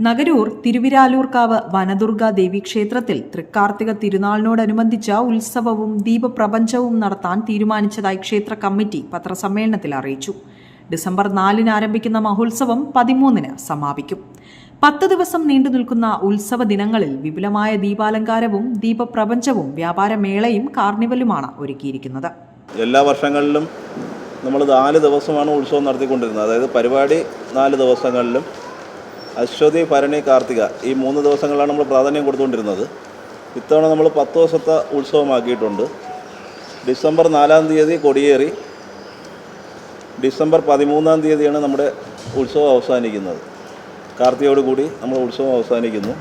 നഗരൂർ തിരുവിരാലൂർക്കാവ് വനദുർഗ ദേവീക്ഷേത്രത്തിൽ തൃക്കാർത്തിക തിരുനാളിനോടനുബന്ധിച്ച ഉത്സവവും ദീപപ്രപഞ്ചവും നടത്താൻ തീരുമാനിച്ചതായി ക്ഷേത്ര കമ്മിറ്റി പത്രസമ്മേളനത്തിൽ അറിയിച്ചു. ഡിസംബർ 4-ന് ആരംഭിക്കുന്ന മഹോത്സവം 13-ന് സമാപിക്കും. 10 ദിവസം നീണ്ടുനിൽക്കുന്ന ഉത്സവ ദിനങ്ങളിൽ വിപുലമായ ദീപാലങ്കാരവും ദീപപ്രപഞ്ചവും വ്യാപാരമേളയും കാർണിവലുമാണ് ഒരുക്കിയിരിക്കുന്നത്. എല്ലാ വർഷങ്ങളിലും നമ്മൾ 4 ദിവസമാണ് ഉത്സവം നടത്തിക്കൊണ്ടിരുന്നത്. അതായത് പരിപാടി 4 ദിവസങ്ങളിലും അശ്വതി, ഭരണി, കാർത്തിക ഈ 3 ദിവസങ്ങളിലാണ് നമ്മൾ പ്രാധാന്യം കൊടുത്തുകൊണ്ടിരുന്നത്. ഇത്തവണ നമ്മൾ 10 ദിവസത്തെ ഉത്സവമാക്കിയിട്ടുണ്ട്. ഡിസംബർ 4-ാം തീയതി കൊടിയേറി ഡിസംബർ 13-ാം തീയതിയാണ് നമ്മുടെ ഉത്സവം അവസാനിക്കുന്നത്. കാർത്തികയോടുകൂടി നമ്മൾ ഉത്സവം അവസാനിക്കുന്നു.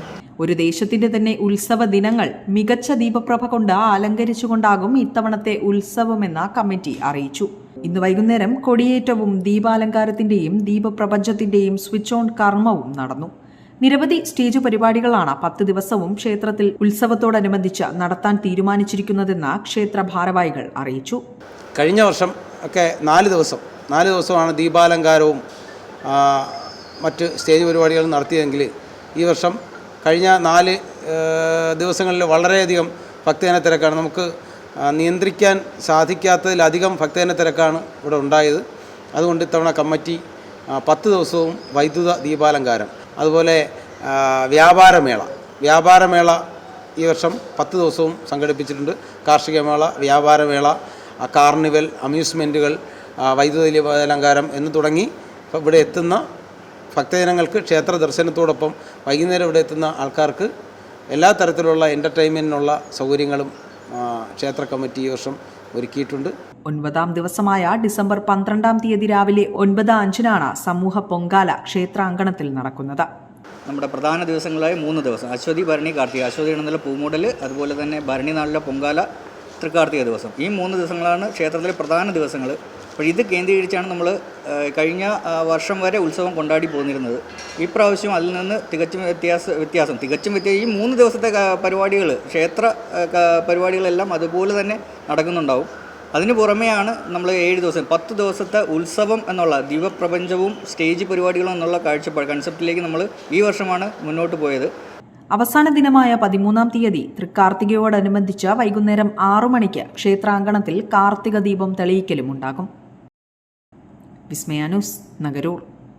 ഒരു ദേശത്തിന്റെ തന്നെ ഉത്സവ ദിനങ്ങൾ മികച്ച ദീപപ്രഭ കൊണ്ട് അലങ്കരിച്ചുകൊണ്ടാകും ഇത്തവണത്തെ ഉത്സവമെന്ന് കമ്മിറ്റി അറിയിച്ചു. ഇന്ന് വൈകുന്നേരം കൊടിയേറ്റവും ദീപാലങ്കാരത്തിന്റെയും ദീപപ്രപഞ്ചത്തിന്റെയും സ്വിച്ച് ഓൺ കർമ്മവും നടന്നു. നിരവധി സ്റ്റേജ് പരിപാടികളാണ് 10 ദിവസവും ക്ഷേത്രത്തിൽ ഉത്സവത്തോടനുബന്ധിച്ച് നടത്താൻ തീരുമാനിച്ചിരിക്കുന്നതെന്ന് ക്ഷേത്ര ഭാരവാഹികൾ അറിയിച്ചു. കഴിഞ്ഞ വർഷം ഒക്കെ 4 ദിവസമാണ് ദീപാലങ്കാരവും മറ്റ് സ്റ്റേജ് പരിപാടികളും നടത്തിയതെങ്കിൽ ഈ വർഷം കഴിഞ്ഞ 4 ദിവസങ്ങളിൽ വളരെയധികം ഭക്തജന തിരക്കാണ്. നമുക്ക് നിയന്ത്രിക്കാൻ സാധിക്കാത്തതിലധികം ഭക്തജന തിരക്കാണ് ഇവിടെ ഉണ്ടായത്. അതുകൊണ്ട് ഇത്തവണ കമ്മിറ്റി 10 ദിവസവും വൈദ്യുത ദീപാലങ്കാരം, അതുപോലെ വ്യാപാരമേള ഈ വർഷം 10 ദിവസവും സംഘടിപ്പിച്ചിട്ടുണ്ട്. കാർഷികമേള, വ്യാപാരമേള, കാർണിവൽ, അമ്യൂസ്മെൻറ്റുകൾ, വൈദ്യുത ദീപാലങ്കാരം എന്ന് തുടങ്ങി ഇവിടെ എത്തുന്ന ഭക്തജനങ്ങൾക്ക് ക്ഷേത്ര ദർശനത്തോടൊപ്പം വൈകുന്നേരം ഇവിടെ എത്തുന്ന ആൾക്കാർക്ക് എല്ലാ തരത്തിലുള്ള എൻ്റർടൈൻമെൻറ്റിനുള്ള സൗകര്യങ്ങളും ക്ഷേത്ര കമ്മിറ്റി ഈ വർഷം ഒരുക്കിയിട്ടുണ്ട്. 9-ാം ദിവസമായ ഡിസംബർ 12-ാം തീയതി രാവിലെ 9:05-നാണ് സമൂഹ പൊങ്കാല ക്ഷേത്രാങ്കണത്തിൽ നടക്കുന്നത്. നമ്മുടെ പ്രധാന ദിവസങ്ങളായ 3 ദിവസം അശ്വതി, ഭരണി, കാർത്തിക. അശ്വതി എന്നുള്ള പൂമൂടൽ, അതുപോലെ തന്നെ ഭരണി നാളിലെ പൊങ്കാല, തൃക്കാർത്തിക ദിവസം. ഈ 3 ദിവസങ്ങളാണ് ക്ഷേത്രത്തിലെ പ്രധാന ദിവസങ്ങൾ. അപ്പോൾ ഇത് കേന്ദ്രീകരിച്ചാണ് നമ്മൾ കഴിഞ്ഞ വർഷം വരെ ഉത്സവം കൊണ്ടാടി പോന്നിരുന്നത്. ഈ പ്രാവശ്യം അതിൽ നിന്ന് തികച്ചും വ്യത്യാസം ഈ 3 ദിവസത്തെ പരിപാടികൾ, ക്ഷേത്ര പരിപാടികളെല്ലാം അതുപോലെ തന്നെ നടക്കുന്നുണ്ടാവും. അതിന് പുറമെയാണ് നമ്മൾ 7 ദിവസം 10 ദിവസത്തെ ഉത്സവം എന്നുള്ള ദീപപ്രപഞ്ചവും സ്റ്റേജ് പരിപാടികളും എന്നുള്ള കൺസെപ്റ്റിലേക്ക് നമ്മൾ ഈ വർഷമാണ് മുന്നോട്ട് പോയത്. അവസാന ദിനമായ 13-ാം തീയതി തൃക്കാർത്തികയോടനുബന്ധിച്ച് വൈകുന്നേരം 6 മണിക്ക് ക്ഷേത്രാങ്കണത്തിൽ കാർത്തിക ദീപം തെളിയിക്കലും ഉണ്ടാകും. വിസ്മയ ന്യൂസ്, നഗരൂർ.